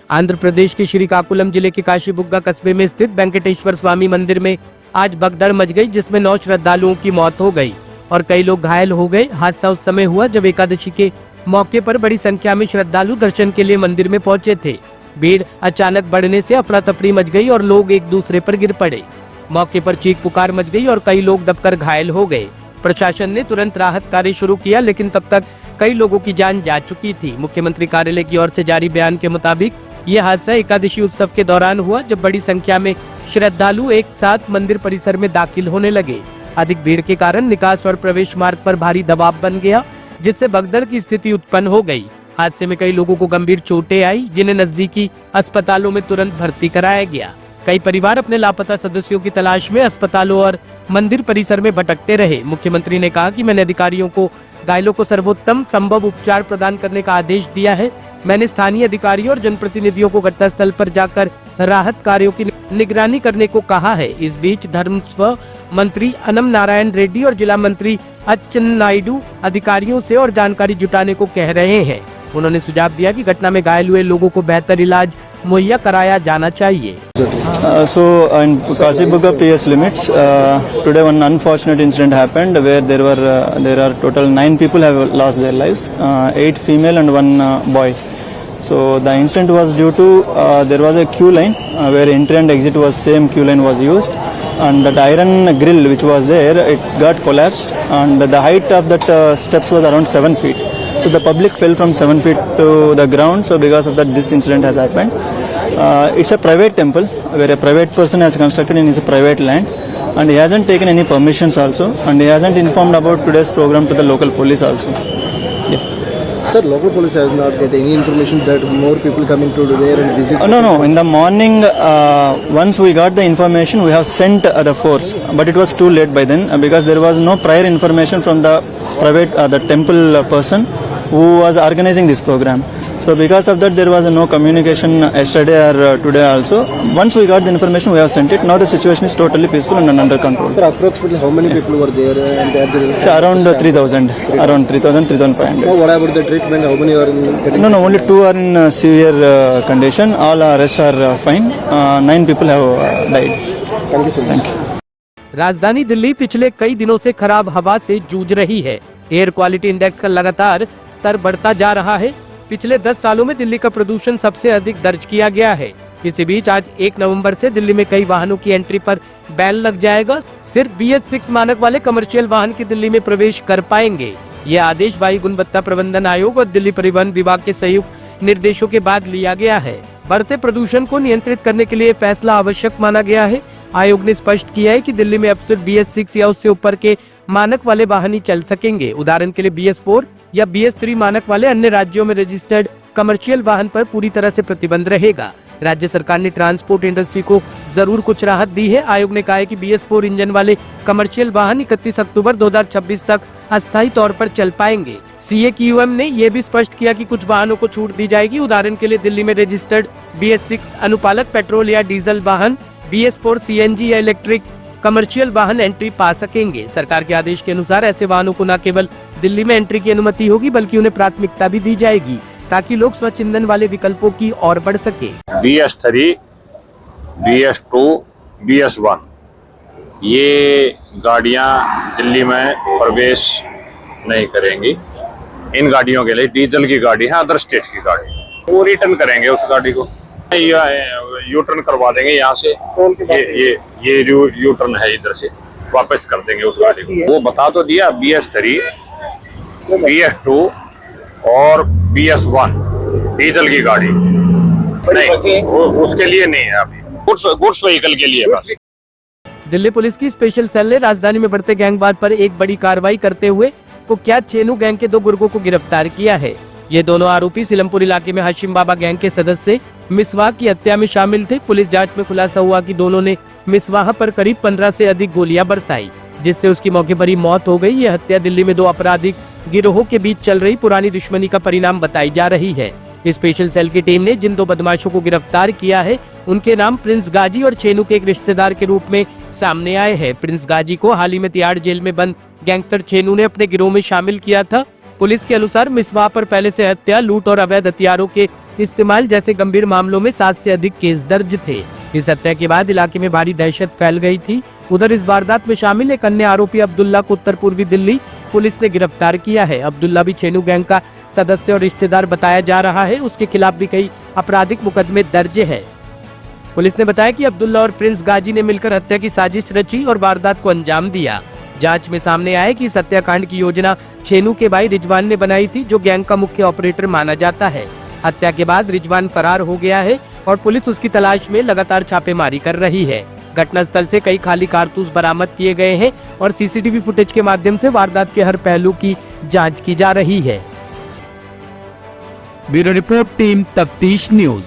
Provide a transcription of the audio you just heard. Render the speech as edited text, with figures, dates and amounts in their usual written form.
आंध्र प्रदेश के श्रीकाकुलम जिले के काशीबुग्गा कस्बे में स्थित वेंकटेश्वर स्वामी मंदिर में आज भगदड़ मच गई, जिसमें 9 श्रद्धालुओं की मौत हो गई और कई लोग घायल हो गए। हादसा उस समय हुआ जब एकादशी के मौके पर बड़ी संख्या में श्रद्धालु दर्शन के लिए मंदिर में पहुंचे थे। भीड़ अचानक बढ़ने से अफरा तफरी मच गई और लोग एक दूसरे पर गिर पड़े। मौके पर चीख पुकार मच गई और कई लोग दबकर घायल हो गए। प्रशासन ने तुरंत राहत कार्य शुरू किया, लेकिन तब तक कई लोगों की जान जा चुकी थी। मुख्यमंत्री कार्यालय की ओर से जारी बयान के मुताबिक ये हादसा एकादशी उत्सव के दौरान हुआ, जब बड़ी संख्या में श्रद्धालु एक साथ मंदिर परिसर में दाखिल होने लगे। अधिक भीड़ के कारण निकास और प्रवेश मार्ग पर भारी दबाव बन गया, जिससे भगदड़ की स्थिति उत्पन्न हो गई। हादसे में कई लोगों को गंभीर चोटें आई, जिन्हें नजदीकी अस्पतालों में तुरंत भर्ती कराया गया। कई परिवार अपने लापता सदस्यों की तलाश में अस्पतालों और मंदिर परिसर में भटकते रहे। मुख्यमंत्री ने कहा कि मैंने अधिकारियों को घायलों को सर्वोत्तम संभव उपचार प्रदान करने का आदेश दिया है। मैंने स्थानीय अधिकारियों और जनप्रतिनिधियों को घटनास्थल पर जाकर राहत कार्यों की निगरानी करने को कहा है। इस बीच धर्मस्व मंत्री अनम नारायण रेड्डी और जिला मंत्री अच्चन्नायडू अधिकारियों से और जानकारी जुटाने को कह रहे हैं। उन्होंने सुझाव दिया कि घटना में घायल हुए लोगों को बेहतर इलाज मुहैया कराया जाना चाहिए। So in Kasibugga PS limits, today one unfortunate incident happened where there are total 9 people have lost their lives, 8 female and 1 boy. So the incident was due to there was a queue line where entry and exit was same queue line was used, and that iron grill which was there, it got collapsed, and the height of that steps was around 7 feet. So the public fell from 7 feet to the ground. So because of that, this incident has happened. It's a private temple where a private person has constructed in his private land, and he hasn't taken any permissions also, and he hasn't informed about today's program to the local police also. Yeah. Sir, local police has not get any information that more people coming to there and visit? No. In the morning, once we got the information, we have sent the force, but it was too late by then because there was no prior information from the private, the temple person who was organizing this program. So because of that, there was no communication yesterday or today also. Once we got the information, we have sent it. Now the situation is totally peaceful and under control. Sir, approximately how many people were there? And it's around 3,000, around 3,000, 3,500. Now what about the treatment? How many are in? No, only 2 are in severe condition. All rest are fine. 9 people have died. Thank you so much. Thank you. राजधानी दिल्ली पिछले कई दिनों से खराब हवा से जूझ रही है। एयर क्वालिटी इंडेक्स का लगातार स्तर बढ़ता जा रहा है। पिछले 10 सालों में दिल्ली का प्रदूषण सबसे अधिक दर्ज किया गया है। इसी बीच आज 1 नवंबर से दिल्ली में कई वाहनों की एंट्री पर बैन लग जाएगा। सिर्फ BS6 मानक वाले कमर्शियल वाहन की दिल्ली में प्रवेश कर पाएंगे। यह आदेश वायु गुणवत्ता प्रबंधन आयोग और दिल्ली परिवहन विभाग के संयुक्त निर्देशों के बाद लिया गया है। बढ़ते प्रदूषण को नियंत्रित करने के लिए फैसला आवश्यक माना गया है। आयोग ने स्पष्ट किया है कि दिल्ली में अब सिर्फ BS6 या उससे ऊपर के मानक वाले वाहन ही चल सकेंगे। उदाहरण के लिए BS4 या BS3 मानक वाले अन्य राज्यों में रजिस्टर्ड कमर्शियल वाहन पर पूरी तरह से प्रतिबंध रहेगा। राज्य सरकार ने ट्रांसपोर्ट इंडस्ट्री को जरूर कुछ राहत दी है। आयोग ने कहा है कि BS4 इंजन वाले कमर्शियल वाहन 31 अक्टूबर 2026 तक अस्थायी तौर पर चल पाएंगे। CAQM ने यह भी स्पष्ट किया कि कुछ वाहनों को छूट दी जाएगी। उदाहरण के लिए दिल्ली में रजिस्टर्ड BS6 अनुपालक पेट्रोल या डीजल वाहन, BS4 CNG या इलेक्ट्रिक कमर्शियल वाहन एंट्री पा सकेंगे। सरकार के आदेश के अनुसार ऐसे वाहनों को न केवल दिल्ली में एंट्री की अनुमति होगी, बल्कि उन्हें प्राथमिकता भी दी जाएगी, ताकि लोग स्वच्छ ईंधन वाले विकल्पों की ओर बढ़ सके। BS3, BS2, BS1 ये गाड़ियां दिल्ली में प्रवेश नहीं करेंगी। इन गाड़ियों के लिए डीजल की गाड़ी है, अदर स्टेट की गाड़ी, वो रिटर्न करेंगे उस गाड़ी को, यू टर्न करवा देंगे यहाँ से। ये यू टर्न है, इधर से वापस कर देंगे उस गाड़ी को। वो बता तो दिया BS3, BS2 और BS1 डीजल की गाड़ी नहीं, उसके लिए नहीं है अभी, गुड्स व्हीकल के लिए बस। दिल्ली पुलिस की स्पेशल सेल ने राजधानी में बढ़ते गैंगवार पर एक बड़ी कार्रवाई करते हुए कुख्यात छेनू गैंग के 2 गुर्गों को गिरफ्तार किया है। ये दोनों आरोपी सिलमपुर इलाके में हाशिम बाबा गैंग के सदस्य मिसवाह की हत्या में शामिल थे। पुलिस जांच में खुलासा हुआ कि दोनों ने मिसवाह पर करीब 15 से अधिक गोलियां बरसाई, जिससे उसकी मौके पर ही मौत हो गई। यह हत्या दिल्ली में 2 आपराधिक गिरोहों के बीच चल रही पुरानी दुश्मनी का परिणाम बताई जा रही है। स्पेशल सेल की टीम ने जिन 2 बदमाशों को गिरफ्तार किया है, उनके नाम प्रिंस गाजी और छेनू के एक रिश्तेदार के रूप में सामने आए हैं। प्रिंस गाजी को हाल ही में तिहाड़ जेल में बंद गैंगस्टर छेनू ने अपने गिरोह में शामिल किया था। पुलिस के अनुसार मिसवाह पर पहले से हत्या, लूट और अवैध हथियारों के इस्तेमाल जैसे गंभीर मामलों में 7 से अधिक केस दर्ज थे। इस हत्या के बाद इलाके में भारी दहशत फैल गई थी। उधर इस वारदात में शामिल एक अन्य आरोपी अब्दुल्ला को उत्तर पूर्वी दिल्ली पुलिस ने गिरफ्तार किया है। अब्दुल्ला भी छेनू गैंग का सदस्य और रिश्तेदार बताया जा रहा है। उसके खिलाफ भी कई आपराधिक मुकदमे दर्ज है। पुलिस ने बताया कि अब्दुल्ला और प्रिंस गाजी ने मिलकर हत्या की साजिश रची और वारदात को अंजाम दिया। जांच में सामने आया कि इस हत्याकांड की योजना छेनू के भाई रिजवान ने बनाई थी, जो गैंग का मुख्य ऑपरेटर माना जाता है। हत्या के बाद रिजवान फरार हो गया है और पुलिस उसकी तलाश में लगातार छापेमारी कर रही है। घटनास्थल से कई खाली कारतूस बरामद किए गए हैं और सीसीटीवी फुटेज के माध्यम से वारदात के हर पहलू की जांच की जा रही है। ब्यूरो रिपोर्ट, टीम तफ्तीश न्यूज।